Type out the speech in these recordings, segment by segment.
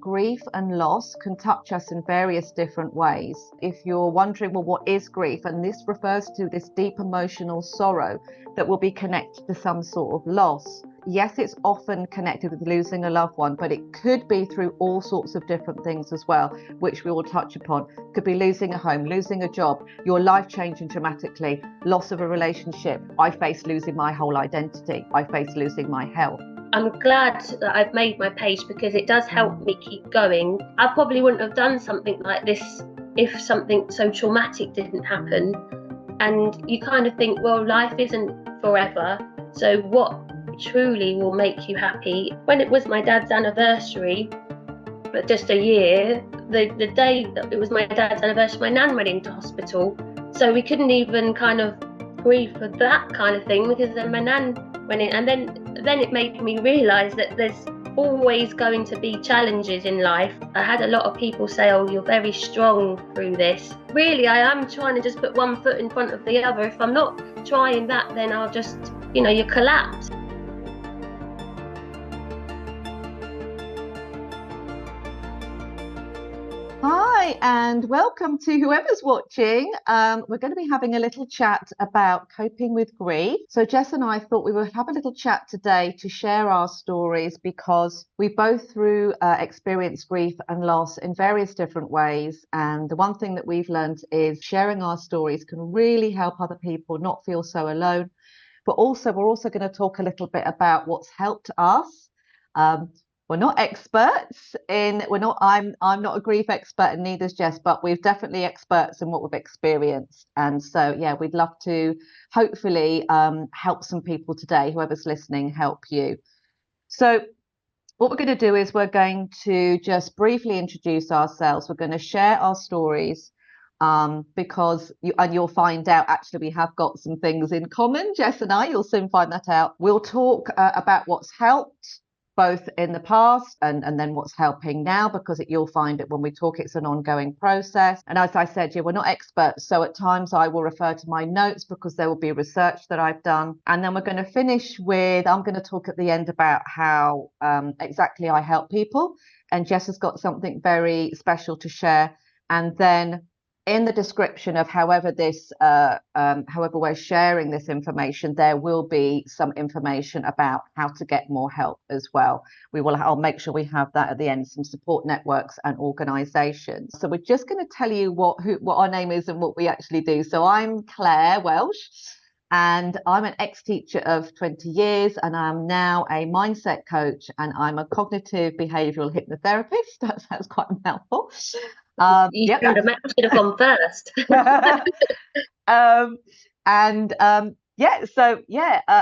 grief and loss can touch us in various different ways. If you're wondering, well, what is grief? And this refers to this deep emotional sorrow that will be connected to some sort of loss. Yes, it's often connected with losing a loved one, but it could be through all sorts of different things as well, which we will touch upon. It could be losing a home, losing a job, your life changing dramatically, loss of a relationship. I face losing my whole identity. I face losing my health. I'm glad that I've made my page because it does help me keep going. I probably wouldn't have done something like this if something so traumatic didn't happen. And you kind of think, well, life isn't forever. So what truly will make you happy? When it was my dad's anniversary, but just a year, the day that it was my dad's anniversary, my nan went into hospital. So we couldn't even kind of grieve for that kind of thing because then my nan went in, and then it made me realise that there's always going to be challenges in life. I had a lot of people say, oh, you're very strong through this. Really, I am trying to just put one foot in front of the other. If I'm not trying that, then I'll just, you collapse. Hi, and welcome to whoever's watching. We're going to be having a little chat about coping with grief. So Jess and I thought we would have a little chat today to share our stories because we both experienced grief and loss in various different ways. And the one thing that we've learned is sharing our stories can really help other people not feel so alone. But also, we're also going to talk a little bit about what's helped us. We're not experts I'm not a grief expert, and neither's Jess, but we're definitely experts in what we've experienced. And so, yeah, we'd love to hopefully help some people today, whoever's listening, help you. So what we're going to do is we're going to just briefly introduce ourselves. We're going to share our stories because you'll find out actually we have got some things in common, Jess and I. You'll soon find that out. We'll talk about what's helped both in the past and then what's helping now, because you'll find it when we talk, it's an ongoing process. And as I said, we're not experts. So at times I will refer to my notes because there will be research that I've done. And then we're going to finish with, I'm going to talk at the end about how exactly I help people. And Jess has got something very special to share. And then in the description of however we're sharing this information, there will be some information about how to get more help as well. I'll make sure we have that at the end, some support networks and organisations. So we're just going to tell you what our name is and what we actually do. So I'm Clare Welsh, and I'm an ex-teacher of 20 years, and I'm now a mindset coach, and I'm a cognitive behavioural hypnotherapist. That's quite a mouthful. You should have gone first.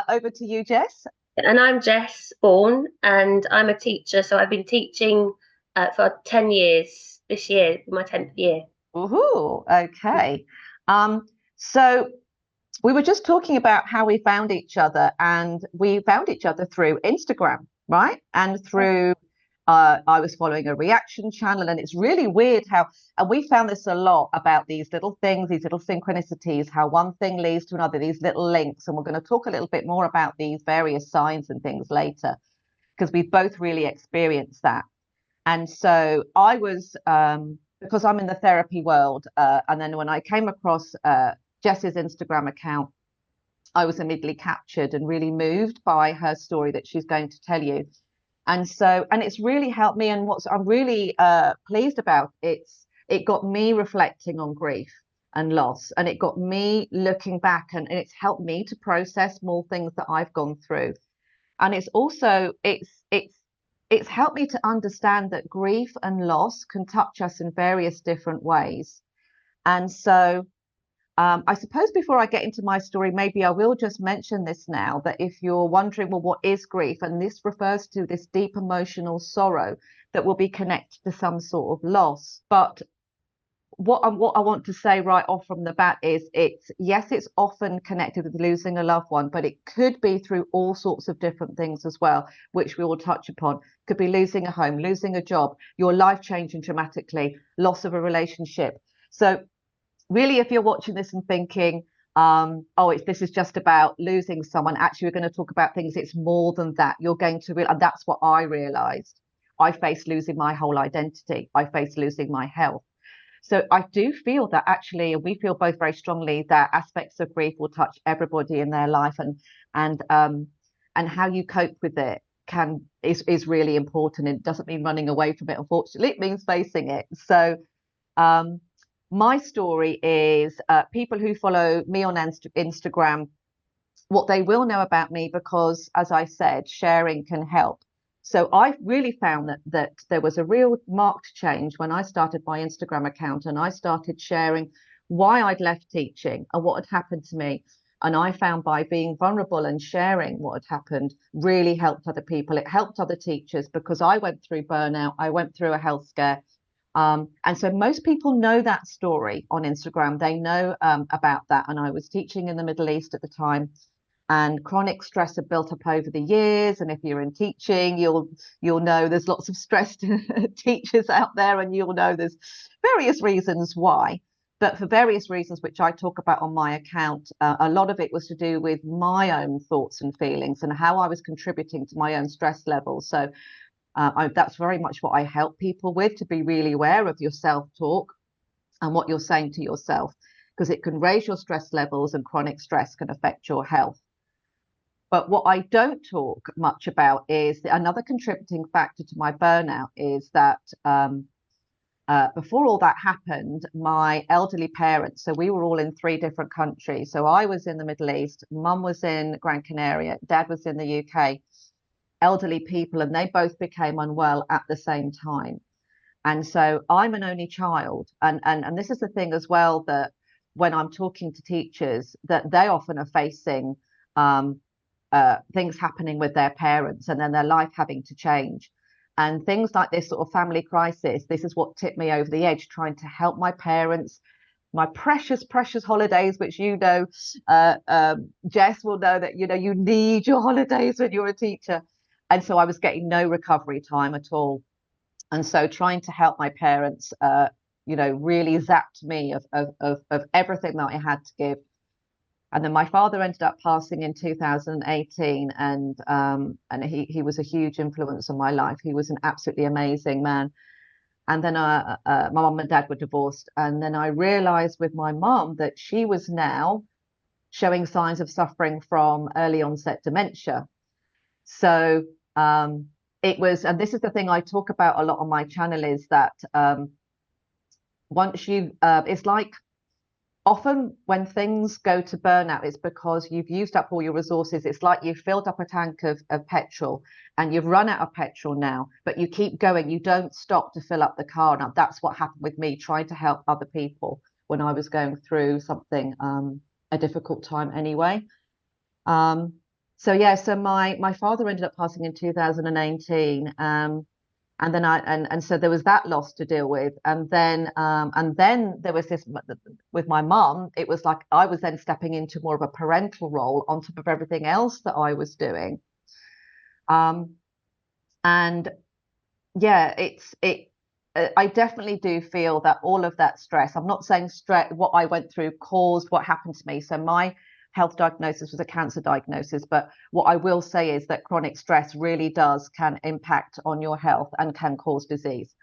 Over to you, Jess. And I'm Jess Bourne, and I'm a teacher. So I've been teaching for 10 years. This year, my 10th year. Ooh, okay. So we were just talking about how we found each other, and we found each other through Instagram, right? And through I was following a reaction channel, and it's really weird and we found this a lot about these little things, these little synchronicities, how one thing leads to another, these little links. And we're going to talk a little bit more about these various signs and things later, because we've both really experienced that. And so I was, because I'm in the therapy world, and then when I came across Jess's Instagram account, I was immediately captured and really moved by her story that she's going to tell you. And it's really helped me. And what I'm really pleased about, it got me reflecting on grief and loss, and it got me looking back, and it's helped me to process more things that I've gone through. And it's also it's helped me to understand that grief and loss can touch us in various different ways. And so I suppose before I get into my story, maybe I will just mention this now, that if you're wondering, well, what is grief? And this refers to this deep emotional sorrow that will be connected to some sort of loss. But what I want to say right off from the bat is it's often connected with losing a loved one, but it could be through all sorts of different things as well, which we will touch upon. It could be losing a home, losing a job, your life changing dramatically, loss of a relationship. So really, if you're watching this and thinking, this is just about losing someone, actually, we're going to talk about things. It's more than that. You're going to realize, and that's what I realized I faced losing my whole identity. I faced losing my health. So I do feel that actually, and we feel both very strongly that aspects of grief will touch everybody in their life, and how you cope with it is really important. It doesn't mean running away from it, unfortunately. It means facing it. So my story is people who follow me on Instagram, what they will know about me, because as I said, sharing can help. So I really found that there was a real marked change when I started my Instagram account and I started sharing why I'd left teaching and what had happened to me. And I found by being vulnerable and sharing what had happened really helped other people. It helped other teachers because I went through burnout. I went through a health scare. And so most people know that story on Instagram. They know about that. And I was teaching in the Middle East at the time, and chronic stress had built up over the years. And if you're in teaching, you'll know there's lots of stressed teachers out there, and you'll know there's various reasons why. But for various reasons, which I talk about on my account, a lot of it was to do with my own thoughts and feelings and how I was contributing to my own stress levels. So that's very much what I help people with, to be really aware of your self-talk and what you're saying to yourself, because it can raise your stress levels, and chronic stress can affect your health. But what I don't talk much about is another contributing factor to my burnout is that before all that happened, my elderly parents, so we were all in 3 different countries. So I was in the Middle East, Mum was in Gran Canaria, Dad was in the UK, elderly people, and they both became unwell at the same time. And so I'm an only child. And this is the thing as well, that when I'm talking to teachers, that they often are facing things happening with their parents and then their life having to change. And things like this sort of family crisis, this is what tipped me over the edge, trying to help my parents, my precious, precious holidays, which Jess will know that, you need your holidays when you're a teacher. And so I was getting no recovery time at all. And so trying to help my parents, really zapped me of everything that I had to give. And then my father ended up passing in 2018, and he was a huge influence on my life. He was an absolutely amazing man. And then my mum and dad were divorced. And then I realized with my mum that she was now showing signs of suffering from early onset dementia. So it was, and this is the thing I talk about a lot on my channel, is that once it's like, often when things go to burnout, it's because you've used up all your resources. It's like you've filled up a tank of petrol and you've run out of petrol now, but you keep going. You don't stop to fill up the car. Now, that's what happened with me trying to help other people when I was going through something, a difficult time anyway. So my father ended up passing in 2018. And then so there was that loss to deal with, and then there was this with my mum. It was like I was then stepping into more of a parental role on top of everything else that I was doing. And yeah, I definitely do feel that all of that stress. I'm not saying stress. What I went through caused what happened to me. So my health diagnosis was a cancer diagnosis, but what I will say is that chronic stress really can impact on your health and can cause disease.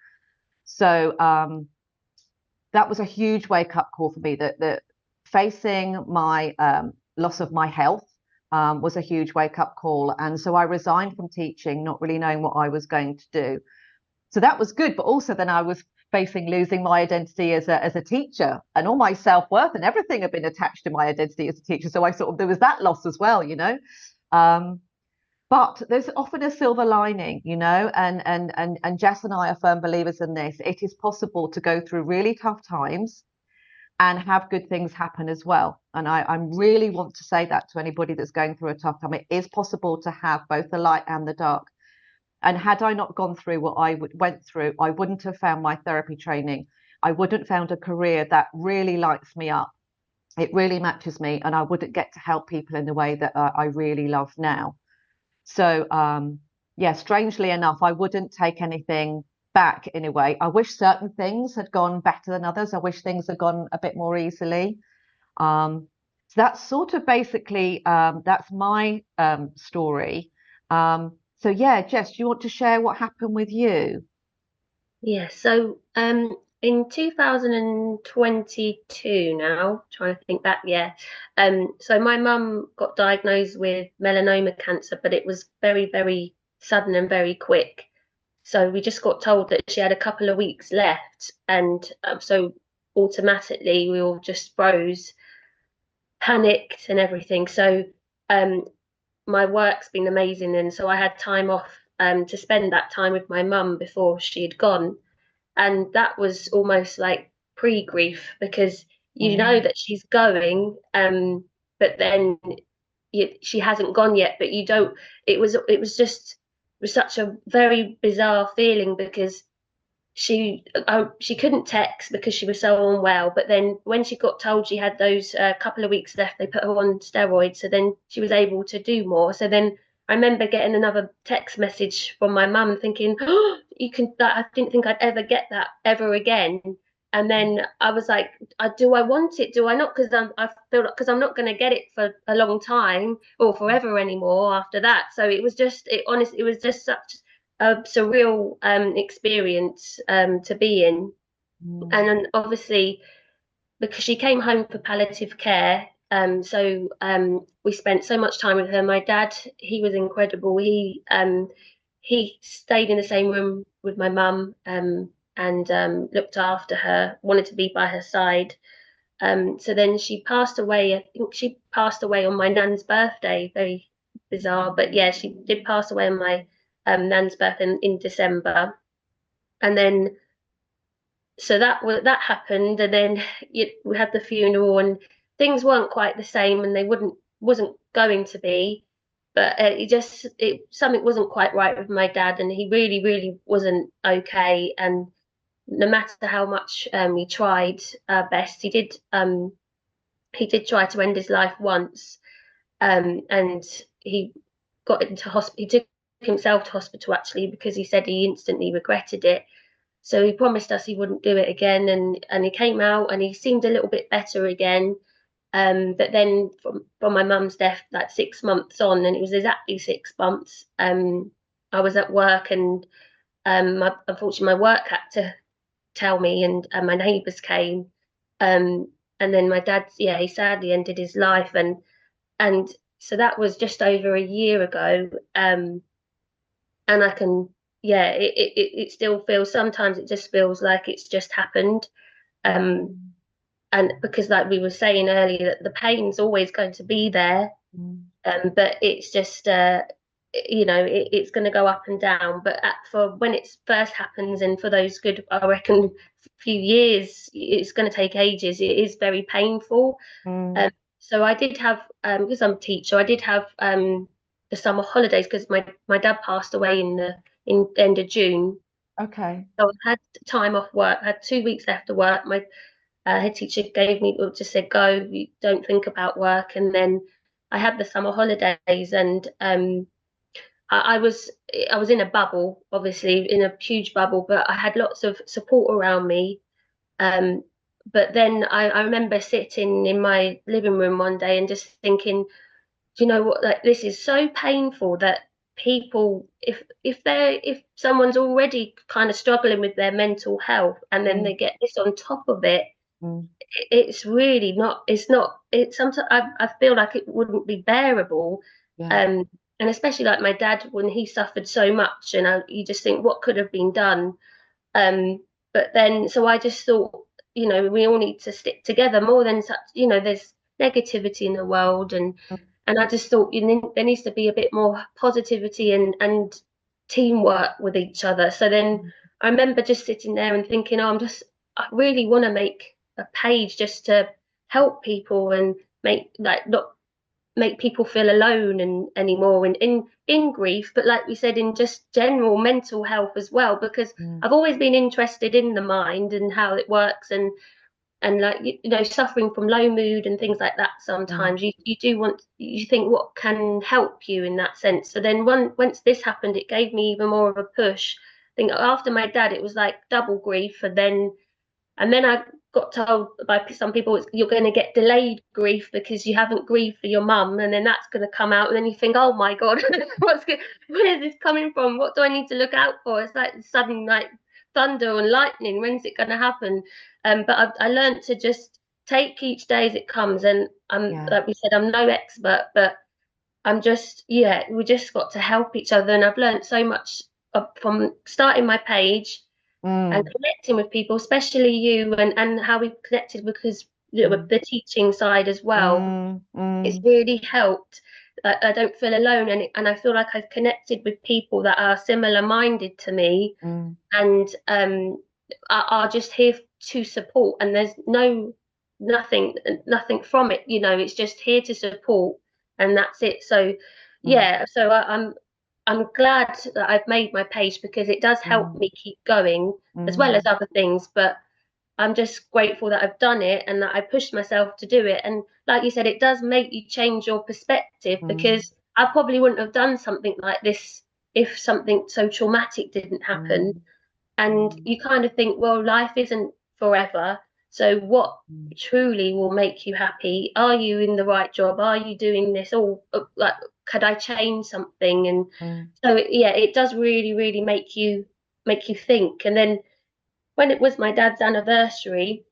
So that was a huge wake-up call for me, that facing my loss of my health was a huge wake-up call. And so I resigned from teaching, not really knowing what I was going to do. So that was good, but also then I was facing losing my identity as a teacher, and all my self-worth and everything had been attached to my identity as a teacher. So there was that loss as well, but there's often a silver lining, and Jess and I are firm believers in this. It is possible to go through really tough times and have good things happen as well. And I really want to say that to anybody that's going through a tough time. It is possible to have both the light and the dark. And had I not gone through what I went through, I wouldn't have found my therapy training. I wouldn't have found a career that really lights me up. It really matches me, and I wouldn't get to help people in the way that I really love now. So, strangely enough, I wouldn't take anything back in a way. I wish certain things had gone better than others. I wish things had gone a bit more easily. So that's sort of basically, that's my story. So yeah, Jess, do you want to share what happened with you? Yeah, so in 2022 now, trying to think back, yeah. So my mum got diagnosed with melanoma cancer, but it was very, very sudden and very quick. So we just got told that she had a couple of weeks left, and so automatically we all just froze, panicked, and everything. So um, my work's been amazing, and so I had time off to spend that time with my mum before she had gone, and that was almost like pre-grief because you know Mm, that she's going, but then she hasn't gone yet, but you don't. It was such a very bizarre feeling because she couldn't text because she was so unwell. But then when she got told she had those couple of weeks left, they put her on steroids, so then she was able to do more. So then I remember getting another text message from my mum, thinking, "Oh, you can." That I didn't think I'd ever get that ever again. And then I was like, do I want it? Do I not? Because I feel like because I'm not going to get it for a long time or forever anymore after that. So it was just, it was just such a surreal experience to be in. And mm, then obviously, because she came home for palliative care, so we spent so much time with her. My dad, he was incredible. He stayed in the same room with my mum and looked after her, wanted to be by her side. So then she passed away. I think she passed away on my nan's birthday. Very bizarre, but yeah, she did pass away on my nan's birthday in December. And then so that happened, and then we had the funeral, and things weren't quite the same, and they wasn't going to be. But it something wasn't quite right with my dad, and he really, really wasn't okay. And no matter how much he tried best, he did try to end his life once, and he got into hospital. He took himself to hospital actually because he said he instantly regretted it. So he promised us he wouldn't do it again, and he came out and he seemed a little bit better again. But then from my mum's death, like 6 months on, and it was exactly 6 months. I was at work, and unfortunately my work had to tell me, and my neighbours came, um, and then my dad, yeah, he sadly ended his life, and so that was just over a year ago. And I can, yeah, it still feels, sometimes it just feels like it's just happened. Um, mm, and because like we were saying earlier, that the pain's always going to be there, mm, but it's just, it's going to go up and down. But for when it first happens, and for those good, I reckon, few years, it's going to take ages. It is very painful. mm. Um, so I did have, because I'm a teacher, I did have the summer holidays because my dad passed away in end of June. Okay. So I had time off work. I had 2 weeks left of work. My head teacher gave me, or just said, go, you don't think about work. And then I had the summer holidays, and I, I was I was in a bubble, obviously in a huge bubble, but I had lots of support around me. Um, but then I remember sitting in my living room one day and just thinking, do you know what? Like, this is so painful that people, if someone's already kind of struggling with their mental health, and then they Mm, get this on top of it, mm, it's really not. It's not. It's sometimes I feel like it wouldn't be bearable. yeah. Um, and especially like my dad when he suffered so much, and you just think what could have been done. Um, but then, so I just thought, we all need to stick together more than such, there's negativity in the world, Mm, and I just thought there needs to be a bit more positivity and teamwork with each other. So then mm, I remember just sitting there and thinking, oh, I really want to make a page just to help people and make like not make people feel alone and anymore in grief, but like we said, in just general mental health as well, because mm, I've always been interested in the mind and how it works, and like suffering from low mood and things like that. mm, Sometimes you do want, you think what can help you in that sense. So then once this happened, it gave me even more of a push. I think after my dad it was like double grief, and then I got told by some people you're going to get delayed grief because you haven't grieved for your mum, and then that's going to come out, and then you think, oh my god, where is this coming from? What do I need to look out for? It's like sudden like thunder and lightning. When's it going to happen? But I learned to just take each day as it comes, and Yeah. like we said, I'm no expert, but I'm just, yeah, we just got to help each other, and I've learned so much from starting my page and Mm, connecting with people, especially you, and how we've connected because with mm, the teaching side as well. mm, It's mm, really helped. I don't feel alone, and I feel like I've connected with people that are similar minded to me, mm, and are just here to support. And there's nothing from it. It's just here to support, and that's it. So mm, yeah, so I'm glad that I've made my page because it does help mm, me keep going as well as mm, other things. But I'm just grateful that I've done it and that I pushed myself to do it. And like you said, it does make you change your perspective, mm, because I probably wouldn't have done something like this if something so traumatic didn't happen. mm, And mm, you kind of think, well, life isn't forever. So what mm, truly will make you happy? Are you in the right job? Are you doing this? Or like, could I change something? And mm, so yeah, it does really, really make you think. And then when it was my dad's anniversary,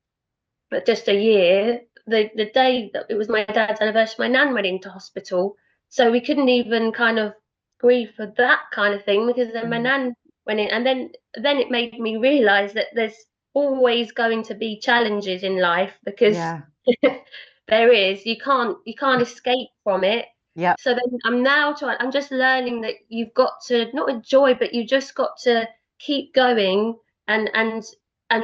but just a year, the day that it was my dad's anniversary, my nan went into hospital. So we couldn't even kind of grieve for that kind of thing, because then my mm. nan went in, and then it made me realise that there's always going to be challenges in life, because Yeah. there is. You can't escape from it. Yep. So then I'm just learning that you've got to not enjoy, but you just got to keep going, and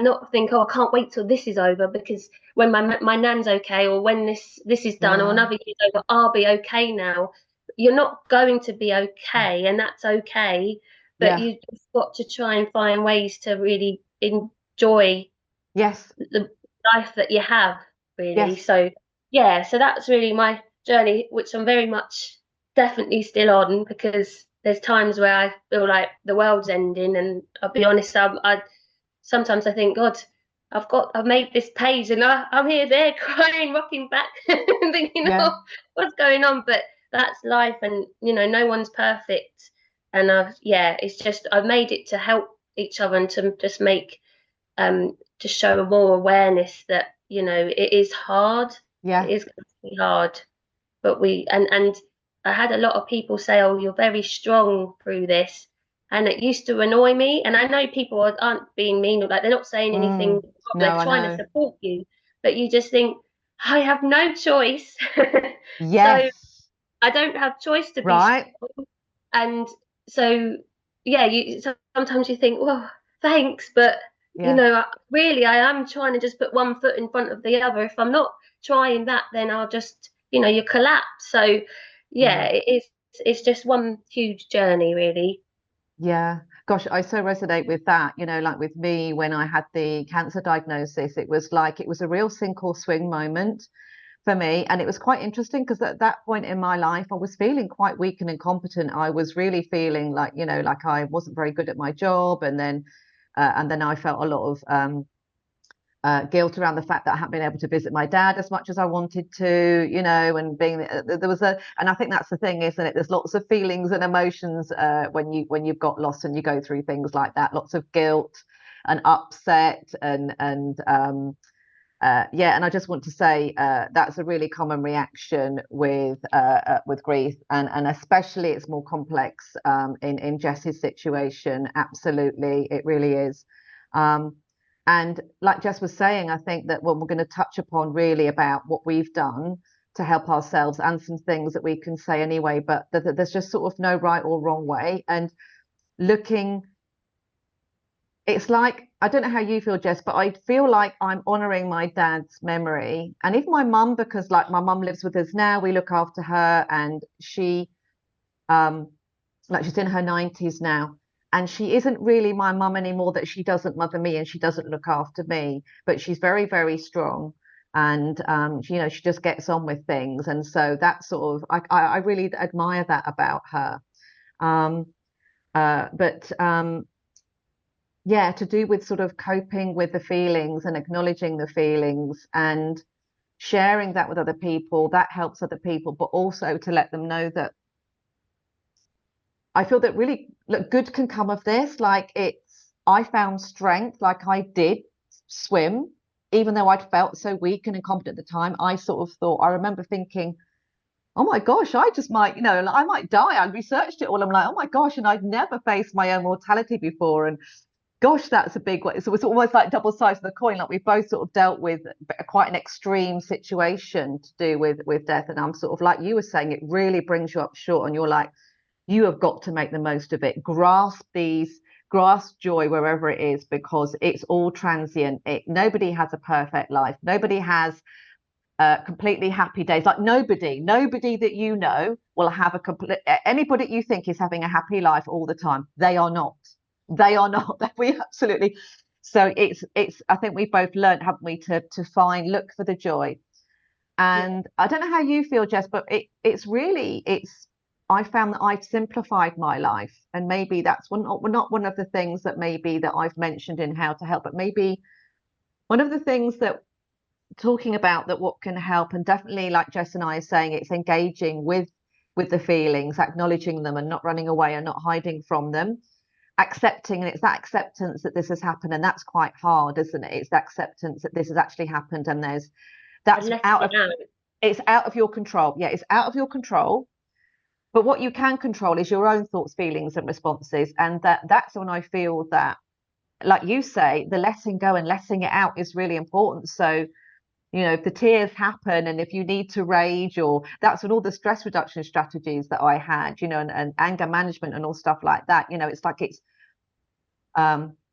not think, oh, I can't wait till this is over, because when my nan's okay, or when this is done, or Yeah. another year's over, I'll be okay now. You're not going to be okay, and that's okay. But Yeah. you just got to try and find ways to really enjoy Yes. the life that you have, really. Yes. So yeah, so that's really my journey, which I'm very much definitely still on, because there's times where I feel like the world's ending, and I'll be honest, I sometimes I think, God, I've made this page, and I'm here there crying, rocking back, and thinking, Yeah. oh, what's going on? But that's life, and no one's perfect. And yeah, it's just I've made it to help each other, and to just to show more awareness that it is hard. It Yeah. is going to be hard, but and I had a lot of people say, "Oh, you're very strong through this," and it used to annoy me. And I know people aren't being mean, or like they're not saying anything Mm. wrong, No, they're I trying to know. support you, but you just think, I have no choice. So Yes. I don't have choice to be Right. strong. And so yeah, sometimes you think, well, thanks, but Yeah. really I am trying to just put one foot in front of the other. If I'm not trying that, then I'll just you collapse. So yeah, Mm. it's just one huge journey, really. Yeah. Gosh, I so resonate with that. Like with me, when I had the cancer diagnosis, it was like it was a real sink or swing moment for me. And it was quite interesting because at that point in my life, I was feeling quite weak and incompetent. I was really feeling like, like I wasn't very good at my job. And then I felt a lot of guilt around the fact that I hadn't been able to visit my dad as much as I wanted to, and being there was and I think that's the thing, isn't it? There's lots of feelings and emotions when you've got lost and you go through things like that. Lots of guilt and upset and yeah, and I just want to say that's a really common reaction with grief, and especially it's more complex in Jess's situation. Absolutely, it really is. Um, and like Jess was saying, I think that what we're going to touch upon really about what we've done to help ourselves and some things that we can say anyway, but there's just sort of no right or wrong way. And looking it's like I don't know how you feel, Jess, but I feel like I'm honoring my dad's memory and even my mum, because like my mum lives with us now. We look after her, and she um like she's in her 90s now, and she isn't really my mum anymore, that she doesn't mother me and she doesn't look after me, but she's very, very strong. And she just gets on with things, and so that sort of I really admire that about her. But yeah, to do with sort of coping with the feelings and acknowledging the feelings and sharing that with other people. That helps other people, but also to let them know that I feel that really, look, good can come of this. Like, I found strength, like I did swim, even though I'd felt so weak and incompetent at the time. I sort of thought, I remember thinking, oh my gosh, I just might, like, I might die. I researched it all. I'm like, oh my gosh, and I'd never faced my own mortality before. And gosh, that's a big one. So it's almost like double sides of the coin. Like, we've both sort of dealt with quite an extreme situation to do with death. And I'm sort of like you were saying, it really brings you up short, and you're like, you have got to make the most of it. Grasp joy wherever it is, because it's all transient. Nobody has a perfect life. Nobody has completely happy days. Like, nobody that you know will have a complete. Anybody you think is having a happy life all the time, they are not. They are not. We absolutely. So it's. I think we've both learned, haven't we, to look for the joy. Yeah. And I don't know how you feel, Jess, but it's. I found that I've simplified my life, and maybe that's not one of the things that maybe that I've mentioned in how to help, but maybe one of the things that talking about that what can help, and definitely like Jess and I are saying, it's engaging with the feelings, acknowledging them and not running away and not hiding from them, accepting. And it's that acceptance that this has happened, and that's quite hard, isn't it? It's the acceptance that this has actually happened, and And that's letting out it of out. it's out of your control. Yeah, it's out of your control. But what you can control is your own thoughts, feelings, and responses. And that's when I feel that, like you say, the letting go and letting it out is really important. So, if the tears happen, and if you need to rage, or that's when all the stress reduction strategies that I had, and anger management and all stuff like that, it's like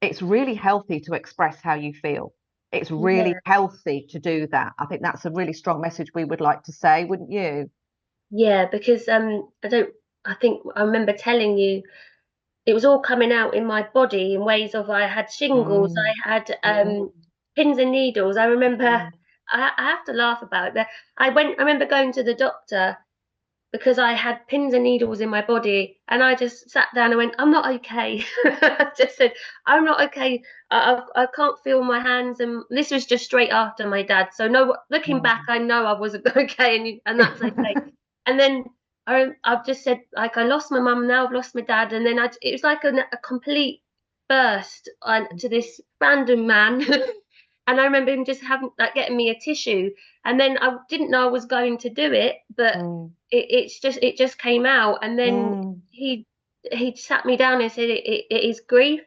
it's really healthy to express how you feel. It's really Yeah. healthy to do that. I think that's a really strong message we would like to say, wouldn't you? Yeah, because I think I remember telling you it was all coming out in my body in ways of I had shingles, Mm, I had mm, pins and needles. I remember mm, I have to laugh about it, but I remember going to the doctor because I had pins and needles in my body, and I just sat down and went, I'm not okay. I just said, I'm not okay. I can't feel my hands, and this was just straight after my dad. So no, looking back, mm. I know I wasn't okay, and that's okay. And then I've just said, like, I lost my mum, now I've lost my dad, and then it was like a complete burst to this random man. And I remember him just having like getting me a tissue, and then I didn't know I was going to do it, but Mm, it just came out. And then mm, he sat me down and said it is grief.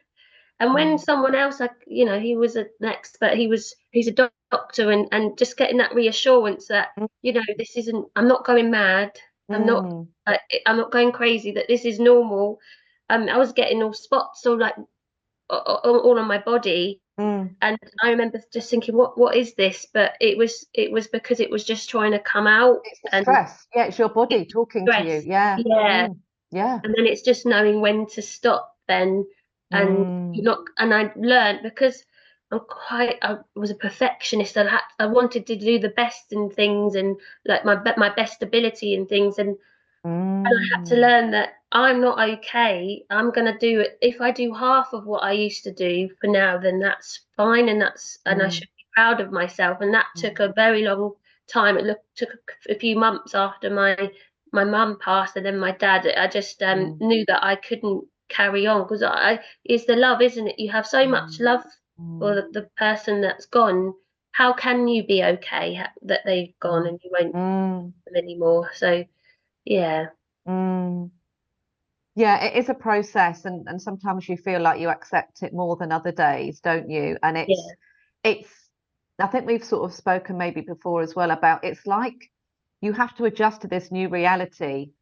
And when mm, someone else, like, he was an expert, he's a doctor, and just getting that reassurance that, mm, this isn't, I'm not going mad, I'm not mm, I'm not going crazy, that this is normal. I was getting all spots, all like all on my body. mm. And I remember just thinking, what is this? But it was because it was just trying to come out. It's the And stress. Yeah, it's your it's body talking to you. stress. Yeah. Yeah. Mm, yeah. And then it's just knowing when to stop then. And Mm, you're not, and I learned, because I was a perfectionist. I wanted to do the best in things, and like my best ability in things. And I had to mm, learn that I'm not okay. I'm gonna do it. If I do half of what I used to do for now, then that's fine, and I mm, should be proud of myself. And that mm, took a very long time. Took a few months after my mum passed, and then my dad. I just mm, knew that I couldn't carry on, because it's the love, isn't it? You have so much mm, love for mm, the person that's gone. How can you be okay that they've gone mm, and you won't mm, see them anymore? So yeah, mm. Yeah, it is a process, and sometimes you feel like you accept it more than other days, don't you? And yeah. it's I think we've sort of spoken maybe before as well about, it's like you have to adjust to this new reality,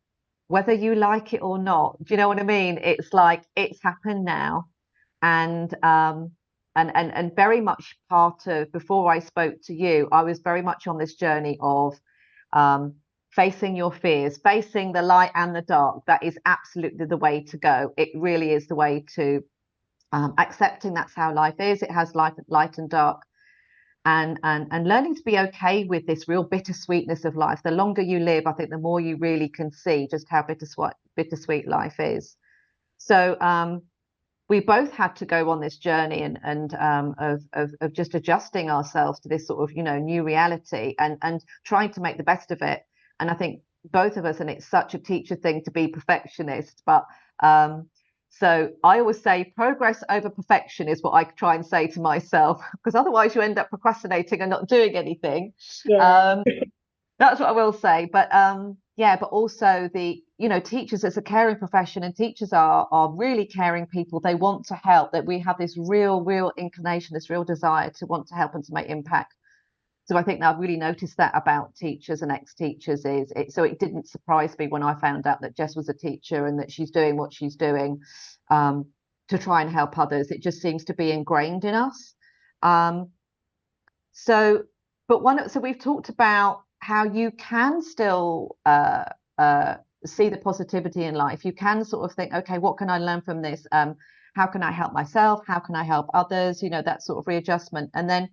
whether you like it or not. Do you know what I mean? It's like it's happened now, and very much part of, before I spoke to you, I was very much on this journey of um, facing your fears, facing the light and the dark. That is absolutely the way to go. It really is the way to accepting that's how life is. It has light and dark, and learning to be okay with this real bittersweetness of life. The longer you live, I think the more you really can see just how bittersweet life is. So we both had to go on this journey of just adjusting ourselves to this sort of, new reality, and trying to make the best of it. And I think both of us, and it's such a teacher thing to be perfectionist, but so I always say progress over perfection is what I try and say to myself, because otherwise you end up procrastinating and not doing anything. Yeah. That's what I will say. But yeah, but also teachers, it's a caring profession, and teachers are really caring people. They want to help, that we have this real inclination, this real desire to want to help and to make impact. So I think that I've really noticed that about teachers and ex-teachers. So it didn't surprise me when I found out that Jess was a teacher and that she's doing what she's doing to try and help others. It just seems to be ingrained in us. So we've talked about how you can still see the positivity in life. You can sort of think, okay, what can I learn from this? How can I help myself? How can I help others? That sort of readjustment. And then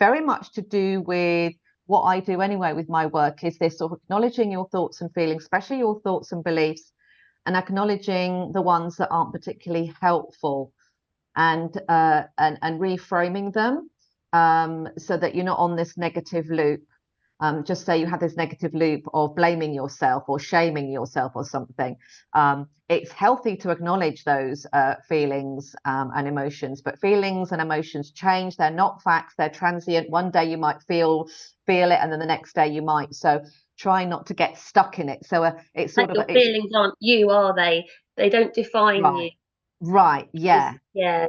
very much to do with what I do anyway with my work is this sort of acknowledging your thoughts and feelings, especially your thoughts and beliefs, and acknowledging the ones that aren't particularly helpful, and reframing them, so that you're not on this negative loop. Just say you have this negative loop of blaming yourself or shaming yourself or something. It's healthy to acknowledge those feelings and emotions, but feelings and emotions change. They're not facts. They're transient. One day you might feel it, and then the next day you might. So try not to get stuck in it. So it's sort Like of your feelings aren't you, are they? They don't define you. Right. Yeah. Yeah.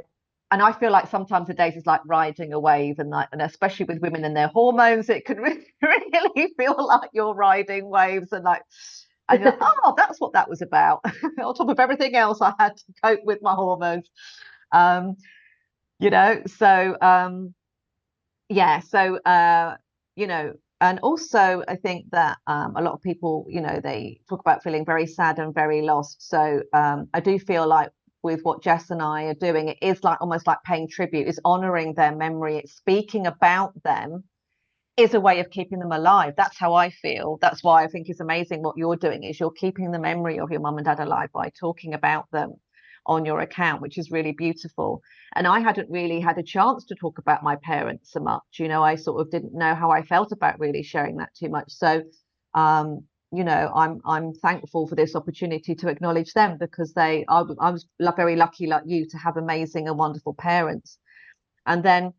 And I feel like sometimes the days is like riding a wave, and especially with women and their hormones, it can really feel like you're riding waves, and you're like, oh, that's what that was about. On top of everything else, I had to cope with my hormones. Yeah. So and also I think that a lot of people, they talk about feeling very sad and very lost. So I do feel like with what Jess and I are doing, it is like almost like paying tribute. It's honoring their memory. It's speaking about them is a way of keeping them alive. That's how I feel. That's why I think it's amazing what you're doing, is you're keeping the memory of your mum and dad alive by talking about them on your account, which is really beautiful. And I hadn't really had a chance to talk about my parents so much. I sort of didn't know how I felt about really sharing that too much. So I'm thankful for this opportunity to acknowledge them, because I was very lucky, like you, to have amazing and wonderful parents. And then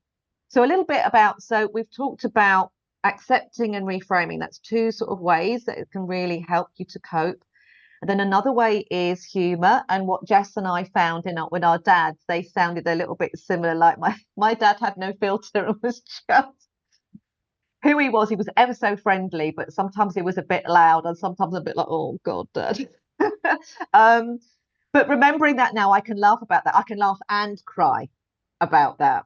so a little bit about, so we've talked about accepting and reframing. That's two sort of ways that it can really help you to cope. And then another way is humor. And what Jess and I found with our dads, they sounded a little bit similar. Like my dad had no filter and was just who he was. He was ever so friendly, but sometimes he was a bit loud, and sometimes a bit like, oh God, Dad. But remembering that now, I can laugh about that. I can laugh and cry about that.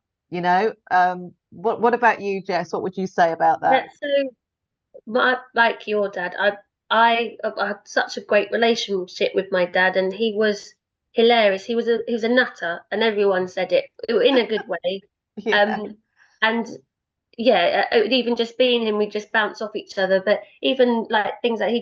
What about you, Jess? What would you say about that? So like your dad, I had such a great relationship with my dad, and he was hilarious. He was a nutter, and everyone said it in a good way. Yeah. And yeah, even just being him, we just bounce off each other. But even like things that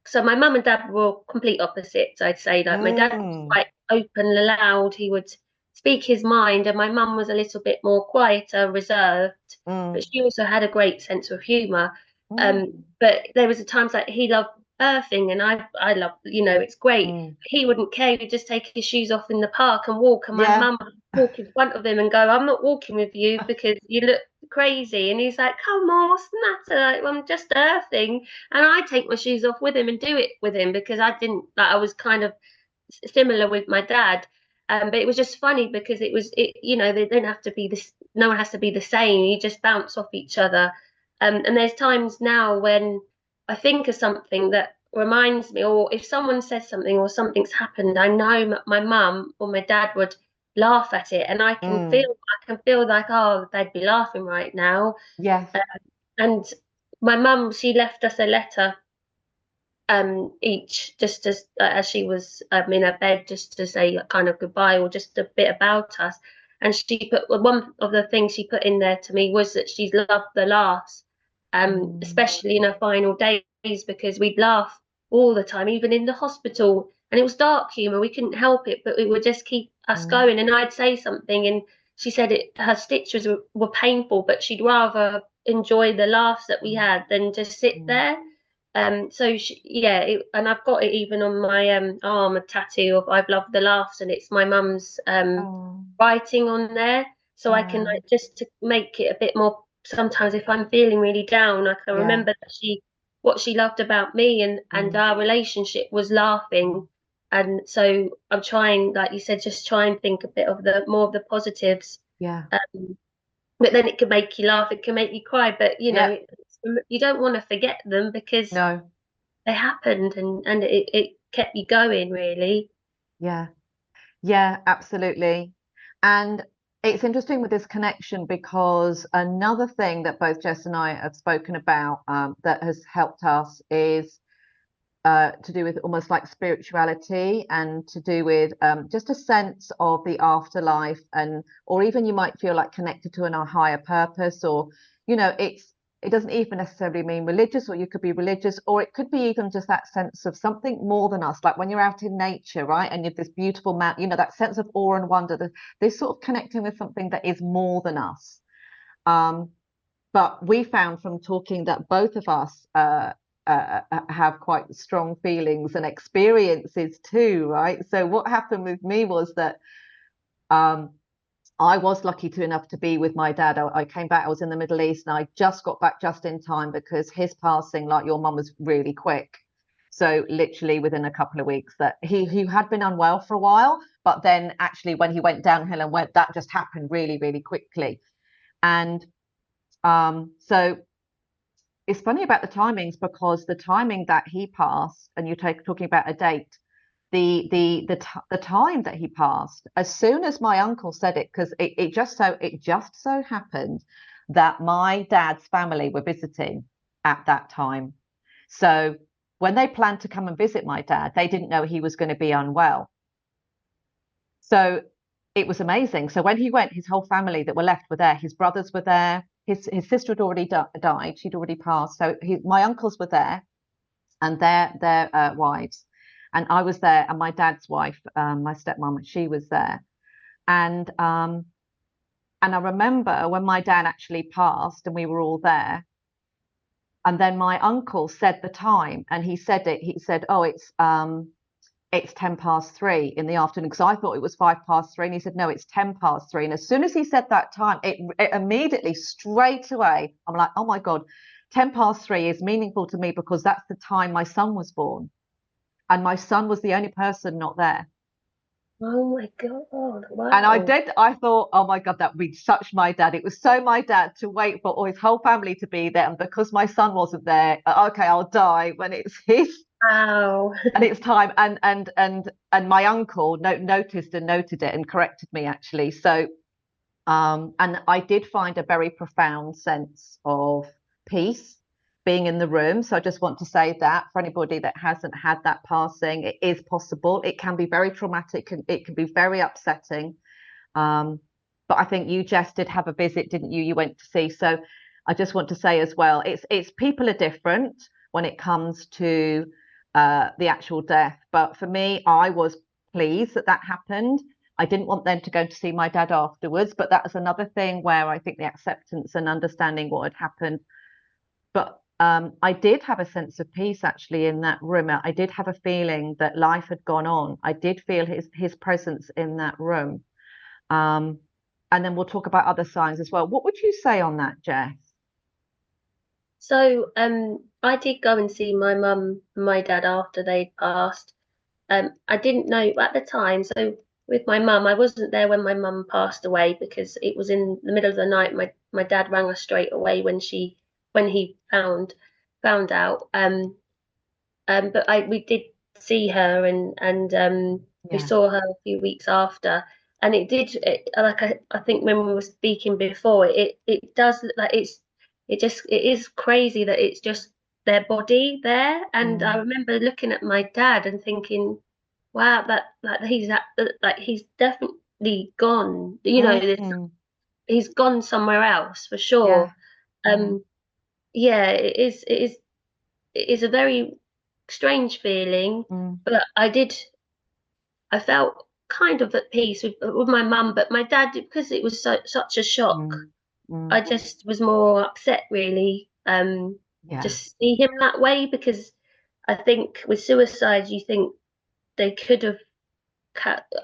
so my mum and dad were complete opposites, I'd say. Like my dad was quite open, loud. He would speak his mind, and my mum was a little bit more quieter, reserved. But she also had a great sense of humour. But there was a times like he loved earthing, and I love, it's great. He wouldn't care. He'd just take his shoes off in the park and walk, and my mum would walk in front of him and go, I'm not walking with you because you look crazy. And he's like, come on, what's the matter? Like, I'm just earthing. And I take my shoes off with him and do it with him, because I was kind of similar with my dad. But it was just funny because they don't have to be this, no one has to be the same. You just bounce off each other. And there's times now when I think of something that reminds me, or if someone says something or something's happened, I know my mum or my dad would laugh at it, and I can feel like, oh, they'd be laughing right now. Yes. And my mum, she left us a letter each, just as she was in her bed, just to say kind of goodbye or just a bit about us. And she put, one of the things she put in there to me was that she's loved the laughs, especially in her final days, because we'd laugh all the time, even in the hospital. And it was dark humour, we couldn't help it, but we would just keep us Mm. going, and I'd say something, and she said her stitches were painful, but she'd rather enjoy the laughs that we had than just sit Mm. there. So and I've got it even on my arm, a tattoo of "I've loved the laughs," and it's my mum's Oh, writing on there, so I can oh, like just to make it a bit more. Sometimes if I'm feeling really down, I can yeah. remember that what she loved about me and Mm. our relationship was laughing. And so I'm trying, like you said, just try and think a bit of the more of the positives. Yeah. Um, but then it can make you laugh, it can make you cry, but Yeah. you don't want to forget them because No. they happened, and it kept you going, really. Yeah. Yeah, absolutely. And it's interesting with this connection because another thing that both Jess and I have spoken about that has helped us is to do with almost like spirituality and to do with just a sense of the afterlife, and or even you might feel like connected to a higher purpose, or it doesn't even necessarily mean religious, or you could be religious, or it could be even just that sense of something more than us, like when you're out in nature, right, and you have this beautiful map, that sense of awe and wonder, this sort of connecting with something that is more than us. um, but we found from talking that both of us have quite strong feelings and experiences too, right? So what happened with me was that um, I was lucky enough to be with my dad. I came back, I was in the Middle East, and I just got back just in time because his passing, like your mum, was really quick. So literally within a couple of weeks, that he had been unwell for a while, but then actually when he went downhill and went, that just happened really, really quickly. And so it's funny about the timings, because the timing that he passed, and talking about a date, the time that he passed, as soon as my uncle said it, because it just so happened that my dad's family were visiting at that time. So when they planned to come and visit my dad, they didn't know he was going to be unwell. So it was amazing. So when he went, his whole family that were left were there. His brothers were there. His sister had already died. She'd already passed. So my uncles were there, and their wives, and I was there, and my dad's wife, my stepmom, she was there, and I remember when my dad actually passed, and we were all there, and then my uncle said the time, and he said it. He said, "Oh, it's 10 past 3 in the afternoon," because I thought it was 5 past 3. And he said, "No, it's 10 past 3. And as soon as he said that time, it immediately, straight away, I'm like, oh my God, 10 past 3 is meaningful to me because that's the time my son was born. And my son was the only person not there. Oh my God, And wow. I thought, oh my God, that would be such my dad. It was so my dad to wait for all his whole family to be there. And because my son wasn't there, okay, I'll die when it's his Wow. and it's time. And my uncle noticed and noted it and corrected me, actually. So and I did find a very profound sense of peace being in the room. So I just want to say that for anybody that hasn't had that passing, it is possible. It can be very traumatic and it can be very upsetting. But I think you, Jess, did have a visit, didn't you? You went to see. So I just want to say as well, it's people are different when it comes to the actual death. But for me, I was pleased that that happened. I didn't want them to go to see my dad afterwards, but that was another thing where I think the acceptance and understanding what had happened. But I did have a sense of peace actually in that room. I did have a feeling that life had gone on. I did feel his presence in that room. Um, and then we'll talk about other signs as well. What would you say on that, Jess? So I did go and see my mum and my dad after they'd passed. I didn't know at the time. So with my mum, I wasn't there when my mum passed away because it was in the middle of the night. My dad rang her straight away when he found out. But we did see her, and we Yeah. saw her a few weeks after, and like I think when we were speaking before, it does look like it is crazy that it's just their body there. And I Mm. remember looking at my dad and thinking, wow, like he's definitely gone. Mm. He's gone somewhere else for Yeah. sure. Yeah. Um, yeah, it is a very strange feeling, Mm. but I felt kind of at peace with my mum, but my dad, because it was such a shock, Mm, mm, I just was more upset, really, to yeah. see him that way, because I think with suicide, you think they could have,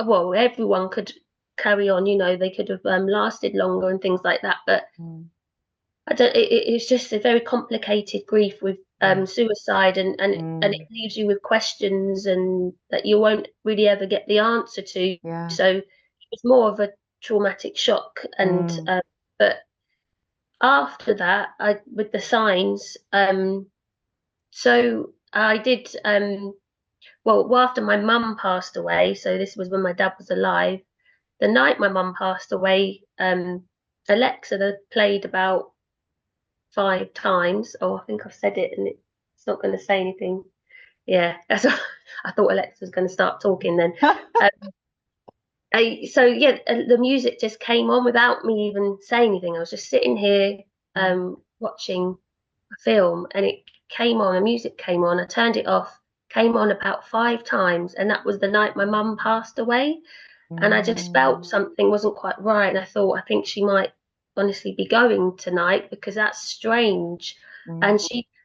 well, everyone could carry on, they could have lasted longer and things like that, but Mm, I don't. It's just a very complicated grief with yeah. suicide, and it Mm, leaves you with questions and that you won't really ever get the answer to. yeah. So it's more of a traumatic shock, and Mm, but after that, I with the signs, so I did well after my mum passed away. So this was when my dad was alive. The night my mum passed away, Alexa had played about 5 times. Oh, I think I've said it, and it's not going to say anything. Yeah, that's what, I thought Alexa was going to start talking then. Um, so yeah, the music just came on without me even saying anything. I was just sitting here mm, watching a film, and it came on. The music came on. I turned it off. Came on about 5 times, and that was the night my mum passed away. And I just felt mm, something wasn't quite right, and I thought, I think she might honestly be going tonight, because that's strange. mm.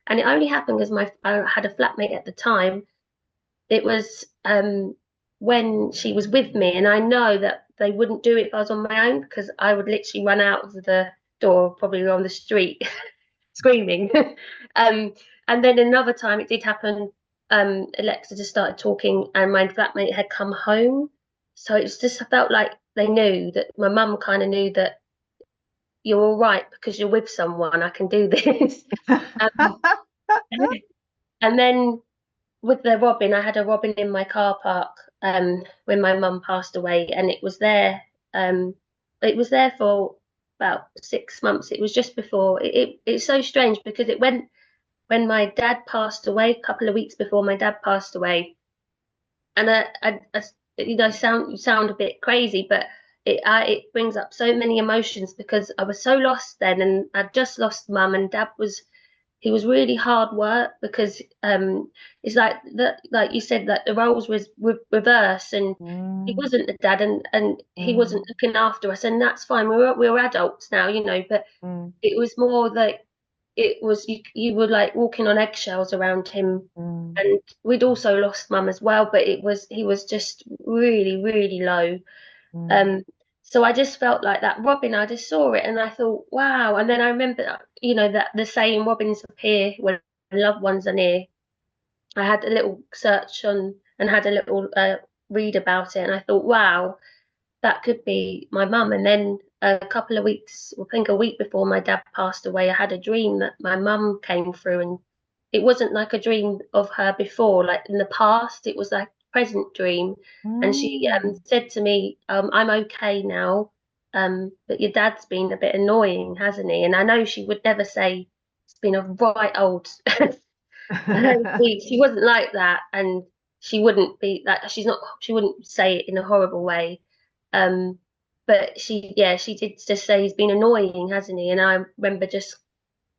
And it only happened because I had a flatmate at the time. It was when she was with me, and I know that they wouldn't do it if I was on my own, because I would literally run out of the door, probably on the street, screaming. um, and then another time it did happen. Alexa just started talking, and my flatmate had come home. So it's just, I felt like they knew that my mum kind of knew that you're all right because you're with someone. I can do this. um, and then with the robin, I had a robin in my car park when my mum passed away, and it was there. It was there for about 6 months. It was just before. It's so strange because it went when my dad passed away, a couple of weeks before my dad passed away. And sound a bit crazy, but it brings up so many emotions because I was so lost then, and I'd just lost mum, and dad was he was really hard work, because it's like you said, that the roles was reverse, and he Mm, wasn't a dad, and he mm, wasn't looking after us, and that's fine. We were adults now, but mm, it was more like it was you were like walking on eggshells around him. mm, And we'd also lost mum as well, but he was just really, really low. mm, um so I just felt like that robin, I just saw it and I thought, wow. And then I remember, that the saying robins appear when loved ones are near. I had a little search on and had a little read about it, and I thought, wow, that could be my mum. And then a couple of weeks, I think a week before my dad passed away, I had a dream that my mum came through, and it wasn't like a dream of her before, like in the past. It was like a present dream, and she mm. said to me, "I'm okay now, but your dad's been a bit annoying, hasn't he?" And I know she would never say it's been a right old. I know she wasn't like that, and she wouldn't be like she's not. She wouldn't say it in a horrible way. Um, but she did just say he's been annoying, hasn't he? And I remember just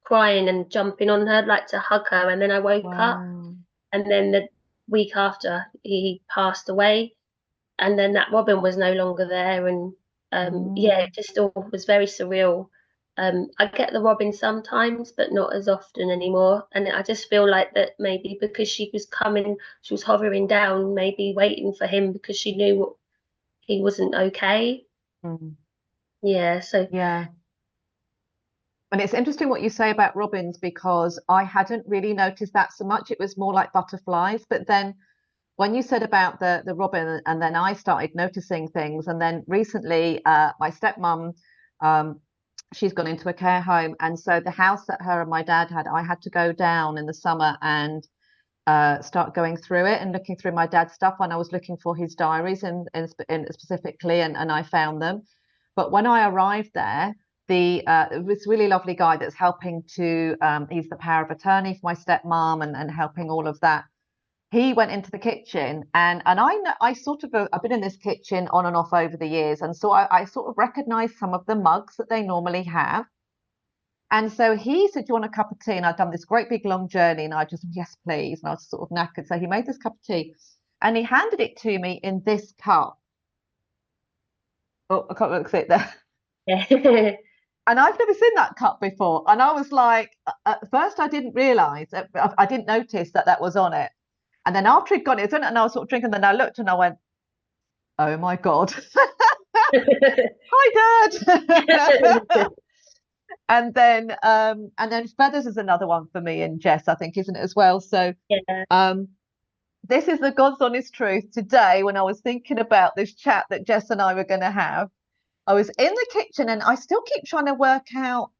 crying and jumping on her, like to hug her. And then I woke up, Wow. and then the week after he passed away, and then that robin was no longer there. And yeah, Mm, it just all was very surreal. I get the robin sometimes, but not as often anymore. And I just feel like that maybe because she was hovering down, maybe waiting for him because she knew he wasn't okay. mm. Yeah, so Yeah. And it's interesting what you say about robins because I hadn't really noticed that so much. It was more like butterflies. But then when you said about the robin, and then I started noticing things, and then recently, my stepmom, um, she's gone into a care home, and so the house that her and my dad had, I had to go down in the summer and start going through it and looking through my dad's stuff when I was looking for his diaries and specifically, and I found them. But when I arrived there, this really lovely guy that's helping to he's the power of attorney for my stepmom and helping all of that. He went into the kitchen and I know I sort of I've been in this kitchen on and off over the years, and so I sort of recognized some of the mugs that they normally have. And so he said, "Do you want a cup of tea?" And I'd done this great big long journey, and I just, "Yes, please." And I was sort of knackered. So he made this cup of tea and he handed it to me in this cup. Oh, I can't look at it there. Yeah. And I've never seen that cup before. And I was like, at first I didn't realize, I didn't notice that that was on it. And then after it got it, and I was sort of drinking, then I looked and I went, oh my God. Hi, Dad. And then feathers is another one for me and Jess, I think, isn't it as well? So Yeah. um, this is the God's honest truth. Today, when I was thinking about this chat that Jess and I were going to have, I was in the kitchen and I still keep trying to work out,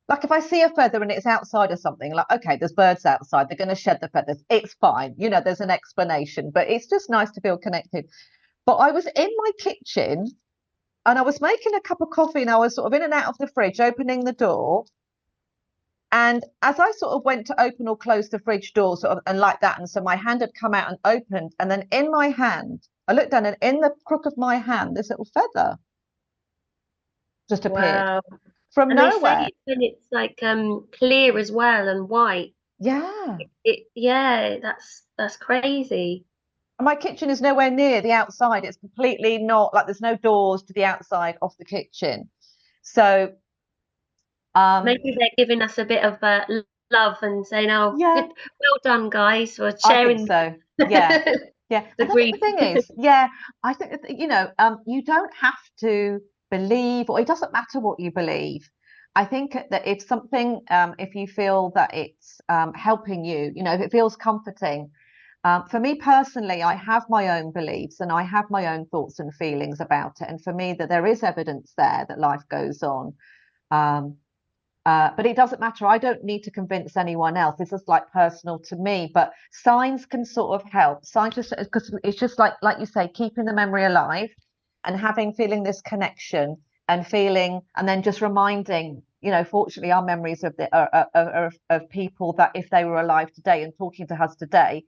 like if I see a feather and it's outside or something, like, okay, there's birds outside, they're going to shed the feathers. It's fine. There's an explanation, but it's just nice to feel connected. But I was in my kitchen and I was making a cup of coffee and I was sort of in and out of the fridge, opening the door. And as I sort of went to open or close the fridge door, sort of, and like that, and so my hand had come out and opened, and then in my hand, I looked down, and in the crook of my hand, this little feather just appeared Wow. from And they say nowhere. when it's like clear as well and white. Yeah. Yeah, that's crazy. And my kitchen is nowhere near the outside. It's completely not like there's no doors to the outside of the kitchen. So, um, Maybe they're giving us a bit of love and saying, "Oh, yeah, good, well done, guys, for I think sharing so. Yeah. the Yeah. And I think the grief." thing is, yeah, I think that, you don't have to believe, or it doesn't matter what you believe. I think that if something, if you feel that it's helping you, if it feels comforting, for me personally, I have my own beliefs and I have my own thoughts and feelings about it. And for me, that there is evidence there that life goes on. Um, but it doesn't matter. I don't need to convince anyone else. This is like personal to me. But signs can sort of help. Signs just because it's just like you say, keeping the memory alive and feeling this connection and feeling, and then just reminding. Fortunately, our memories of of people that if they were alive today and talking to us today,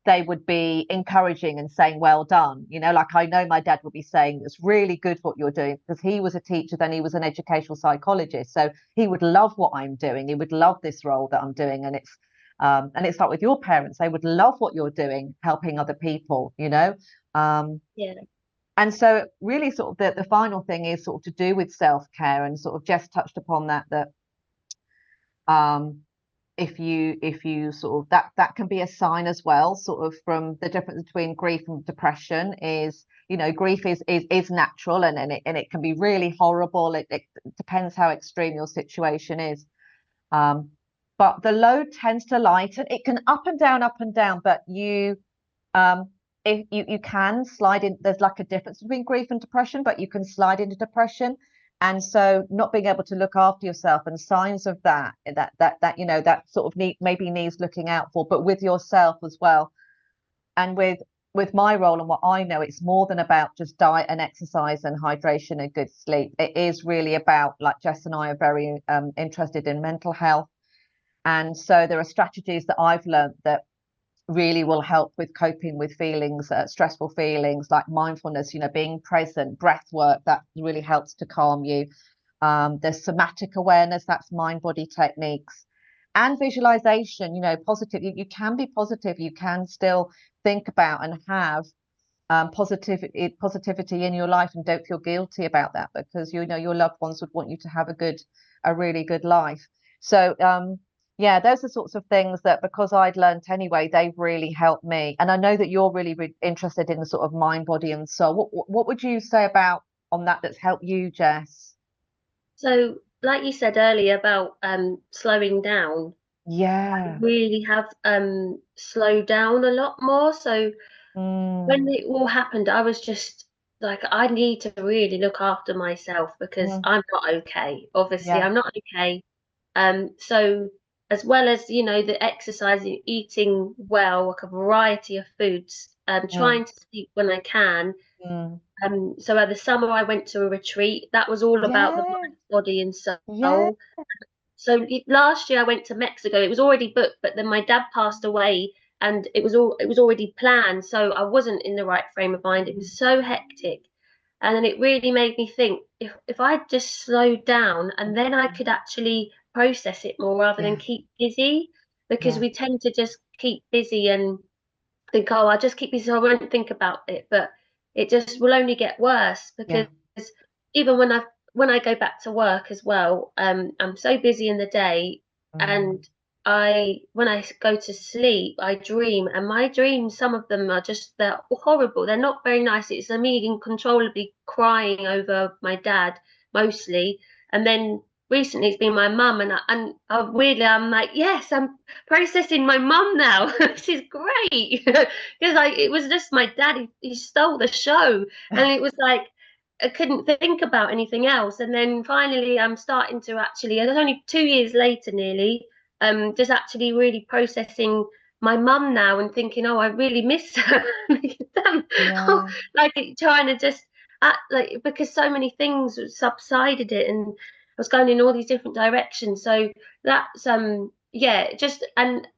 they would be encouraging and saying, well done. Like I know my dad would be saying, it's really good what you're doing, because he was a teacher, then he was an educational psychologist. So he would love what I'm doing. He would love this role that I'm doing. And it's like with your parents, they would love what you're doing, helping other people. Um, Yeah. and so really sort of the final thing is sort of to do with self-care, and sort of Jess touched upon that um if you sort of that can be a sign as well, sort of from the difference between grief and depression is, grief is natural, and it can be really horrible. It depends how extreme your situation is. um but the load tends to lighten. It can up and down, but um if you can slide in, there's like a difference between grief and depression, but you can slide into depression. And so not being able to look after yourself, and signs of that sort of maybe needs looking out for, but with yourself as well. And with my role and what I know, it's more than about just diet and exercise and hydration and good sleep. It is really about, like Jess and I are very interested in mental health. And so there are strategies that I've learned that really will help with coping with feelings, stressful feelings, like mindfulness, being present, breath work, that really helps to calm you. There's somatic awareness, that's mind body techniques, and visualization. Positive, you can be positive, you can still think about and have positivity in your life, and don't feel guilty about that, because your loved ones would want you to have a really good life. So yeah, those are sorts of things that, because I'd learned anyway, they've really helped me. And I know that you're really interested in the sort of mind, body, and soul. What would you say about on that's helped you, Jess? So, like you said earlier about slowing down, I Yeah. really have slowed down a lot more. So when Mm, it all happened, I was just like, I need to really look after myself because mm, I'm not okay. Obviously, yeah. I'm not okay. So as well as, the exercising, eating well, like a variety of foods, Mm, trying to sleep when I can. mm. So at the summer I went to a retreat. That was all about the Yeah. mind, body, and Yeah. soul. So last year I went to Mexico. It was already booked, but then my dad passed away, and it was already planned. So I wasn't in the right frame of mind. It was so hectic, and then it really made me think if I just slowed down, and then I could actually process it more rather than Yeah. keep busy, because Yeah. we tend to just keep busy and think, oh, I'll just keep busy so I won't think about it, but it just will only get worse because Yeah. even when I go back to work as well, I'm so busy in the day, Mm. and when I go to sleep, I dream, and my dreams, some of them are just, they're horrible. They're not very nice. It's me uncontrollably crying over my dad mostly, and then recently it's been my mum, and weirdly I'm like, yes, I'm processing my mum now. This is great because it was just my dad. He stole the show, and it was like I couldn't think about anything else. And then finally, I'm starting to actually, it's only 2 years later nearly, just actually really processing my mum now and thinking, oh, I really miss her. Damn. Oh, Yeah. like trying to just, like, because so many things subsided it and I was going in all these different directions. So that's, yeah, just, and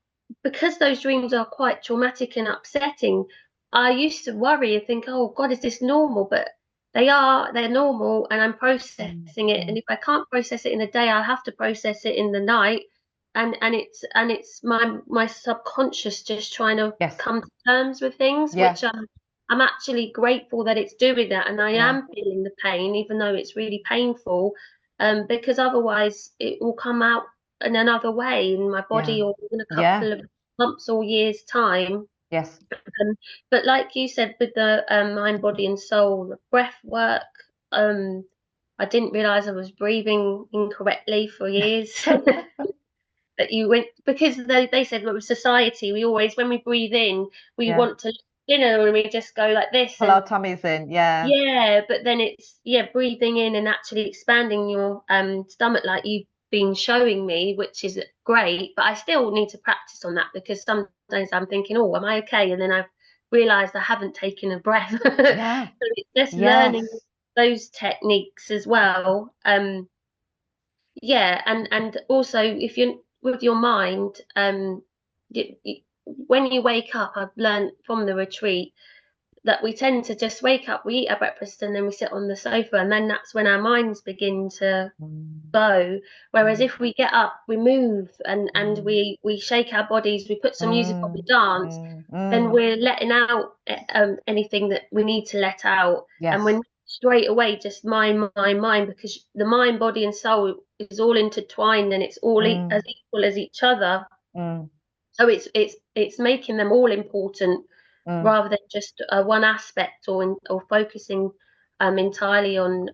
because those dreams are quite traumatic and upsetting, I used to worry and think, oh God, is this normal? But they're normal, and I'm Mm. processing it. And Mm. if I can't process it in the day, I'll have to process it in the night. And it's my subconscious just trying to Yes. come to terms with things, which Yes. I'm actually grateful that it's doing that, and I Yeah. am feeling the pain, even though it's really painful, because otherwise it will come out in another way in my Yeah. body or in a Yeah. couple of months or years' time. Yes. But like you said, with the mind, body, and soul, the breath work, I didn't realize I was breathing incorrectly for years. That you went because they said, well, with society, we always, when we breathe in, we Yeah. want to, and we just go like this. Pull And our tummies in. Yeah. yeah, but then it's, yeah, breathing in and actually expanding your stomach like you've been showing me, which is great. But I still need to practice on that because sometimes I'm thinking, oh, am I okay? And then I've realized I haven't taken a breath. So Yeah. it's just learning Yes. those techniques as well. Yeah, and also if you're with your mind, when you wake up, I've learned from the retreat that we tend to just wake up, we eat our breakfast, and then we sit on the sofa, and then that's when our minds begin to Mm. go. Whereas Mm. if we get up, we move, and Mm. we shake our bodies, we put some music on, we Mm. dance, Mm. then Mm. we're letting out anything that we need to let out, and Yes. when straight away just mind, because the mind, body, and soul is all intertwined, and it's all as Mm. equal as each other. Mm. So it's making them all important Mm. rather than just one aspect or focusing entirely on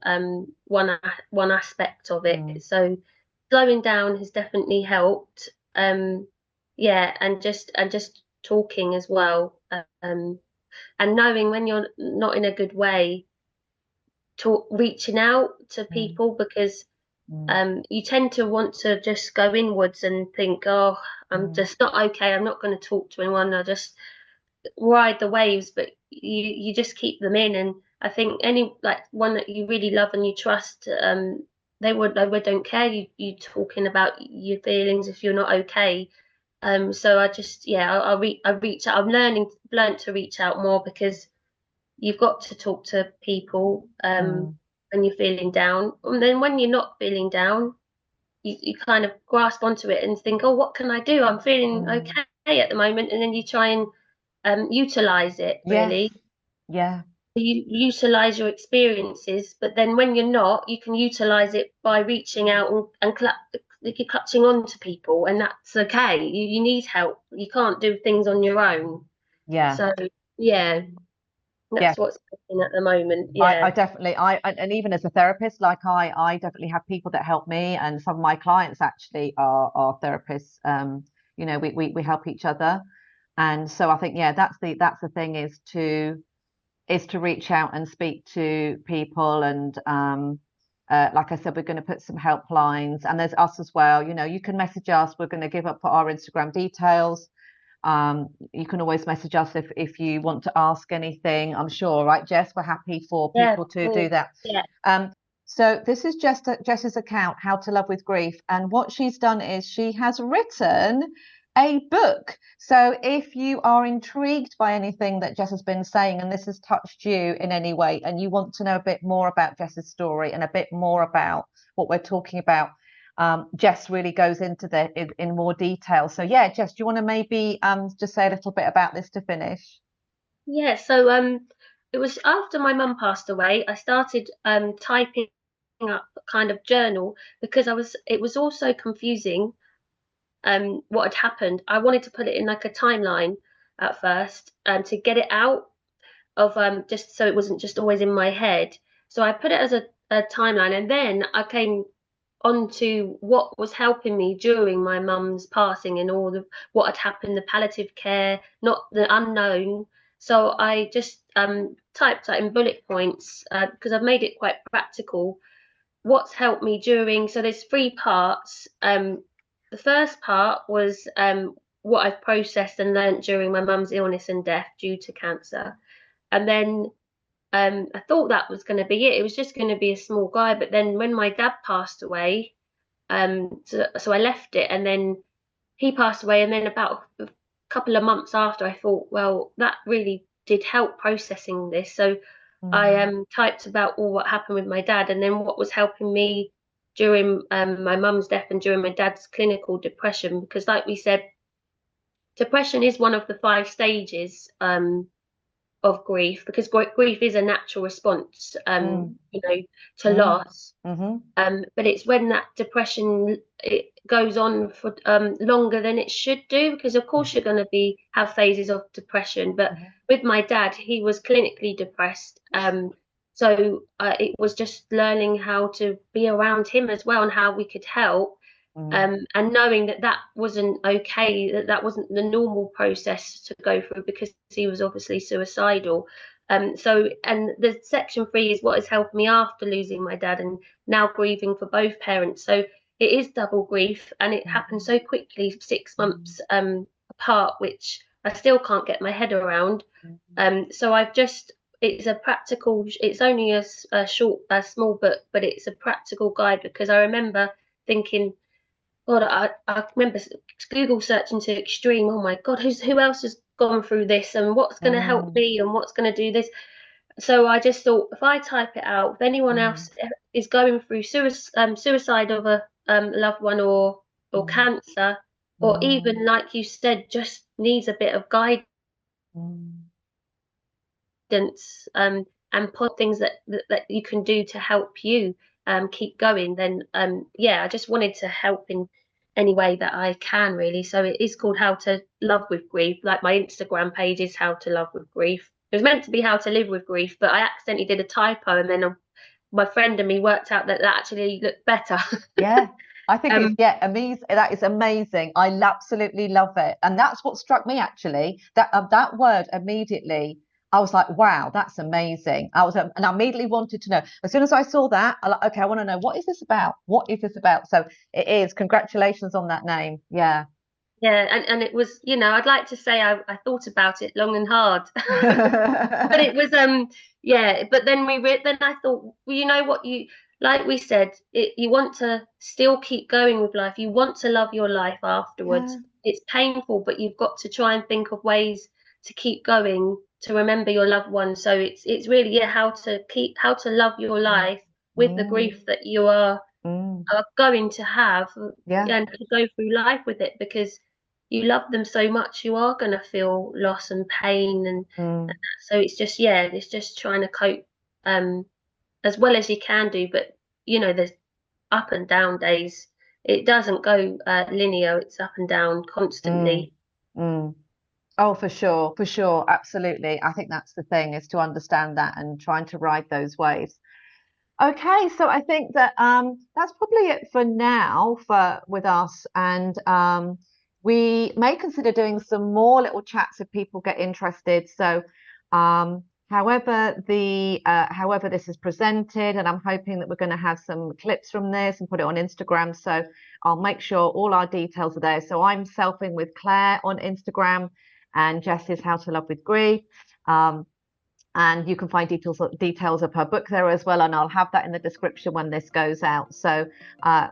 one aspect of it. Mm. So slowing down has definitely helped. Yeah, and just talking as well, and knowing when you're not in a good way, reaching out to Mm. people, because Mm. you tend to want to just go inwards and think, oh, I'm Mm. just not okay. I'm not going to talk to anyone. I just ride the waves, but you just keep them in. And I think any, like, one that you really love and you trust, they would don't care you talking about your feelings if you're not okay. So I just, yeah, I reach out. I'm learned to reach out more, because you've got to talk to people Mm. when you're feeling down, and then when you're not feeling down, you kind of grasp onto it and think, oh, what can I do? I'm feeling Mm. okay at the moment, and then you try and utilize it, Yes. really. Yeah. You utilize your experiences, but then when you're not, you can utilize it by reaching out you're clutching on to people, and that's okay. You need help. You can't do things on your own. Yeah. So yeah, Yeah. that's what's happening at the moment. I Yeah, definitely and even as a therapist, like I definitely have people that help me, and some of my clients actually are therapists. We help each other, and so I think, yeah, that's the thing, is to reach out and speak to people, and like I said, we're going to put some helplines, and there's us as well. You can message us. We're going to put our Instagram details. You can always message us if you want to ask anything. I'm sure, right, Jess? We're happy for yeah, people to do cool. that. Yeah, So this is Jess's account, How to Love with Grief, and what she's done is she has written a book. So if you are intrigued by anything that Jess has been saying, and this has touched you in any way, and you want to know a bit more about Jess's story and a bit more about what we're talking about, Jess really goes into in more detail. So yeah, Jess, do you want to maybe just say a little bit about this to finish? yeah. So it was after my mum passed away. I started typing up kind of journal because it was also confusing what had happened. I wanted to put it in like a timeline at first to get it out of just so it wasn't just always in my head. So I put it as a timeline, and then I came onto what was helping me during my mum's passing and all the what had happened, the palliative care, not the unknown. So I just typed that in bullet points because I've made it quite practical. What's helped me during, so there's three parts. The first part was what I've processed and learnt during my mum's illness and death due to cancer. And then I thought that was going to be it. It was just going to be a small guide. But then when my dad passed away, so I left it, and then he passed away. And then about a couple of months after, I thought, well, that really did help processing this. So I typed about all what happened with my dad, and then what was helping me during my mum's death and during my dad's clinical depression. Because, like we said, depression is one of the 5 stages of grief, because grief is a natural response, to loss. But it's when that depression it goes on for longer than it should do, because of course you're going to have phases of depression. But with my dad, he was clinically depressed, so it was just learning how to be around him as well and how we could help. And knowing that wasn't okay, that wasn't the normal process to go through, because he was obviously suicidal. So, and the section 3 is what has helped me after losing my dad and now grieving for both parents. So it is double grief, and it happened so quickly, 6 months apart, which I still can't get my head around. So it's a practical, it's only a short, a small book, but it's a practical guide, because I remember thinking, God, I remember Google searching to extreme. Oh my God, who else has gone through this, and what's going to help me, and what's going to do this? So I just thought, if I type it out, if anyone else is going through suicide of a loved one, or cancer, or even, like you said, just needs a bit of guidance, and put things that you can do to help you keep going, then I just wanted to help in any way that I can, really. So it is called How to Love with Grief. Like, my Instagram page is How to Love with Grief. It was meant to be How to Live with Grief, but I accidentally did a typo, and then my friend and me worked out that actually looked better. Yeah, I think it's amazing. That is amazing. I absolutely love it, and that's what struck me, actually. That word immediately, I was like, wow, that's amazing. And I immediately wanted to know. As soon as I saw that, okay, I want to know, what is this about? What is this about? So it is. Congratulations on that name. Yeah. Yeah, and it was, I'd like to say I thought about it long and hard, but it was but then then I thought, well, you know what, like we said, you want to still keep going with life. You want to love your life afterwards. It's painful, but you've got to try and think of ways to keep going, to remember your loved ones. So it's really how to love your life with the grief that you are going to have, and to go through life with it, because you love them so much, you are going to feel loss and pain, and so it's just trying to cope as well as you can do. But there's up and down days. It doesn't go linear. It's up and down constantly. Oh, for sure, absolutely. I think that's the thing, is to understand that and trying to ride those waves. Okay, so I think that that's probably it for now with us, and we may consider doing some more little chats if people get interested. So however this is presented, and I'm hoping that we're going to have some clips from this and put it on Instagram. So I'll make sure all our details are there. So I'm Selfing with Claire on Instagram, and Jess is How to Love with Grief. And you can find details of her book there as well, and I'll have that in the description when this goes out. So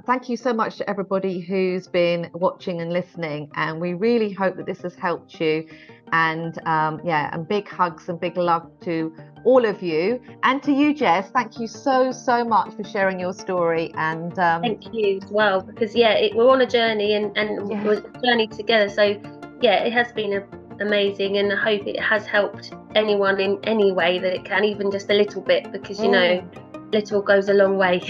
thank you so much to everybody who's been watching and listening, and we really hope that this has helped you. And and big hugs and big love to all of you, and to you, Jess. Thank you so much for sharing your story. And thank you as well, because we're on a journey, and it was a journey together. So it has been amazing, and I hope it has helped anyone in any way that it can, even just a little bit, because you know, little goes a long way.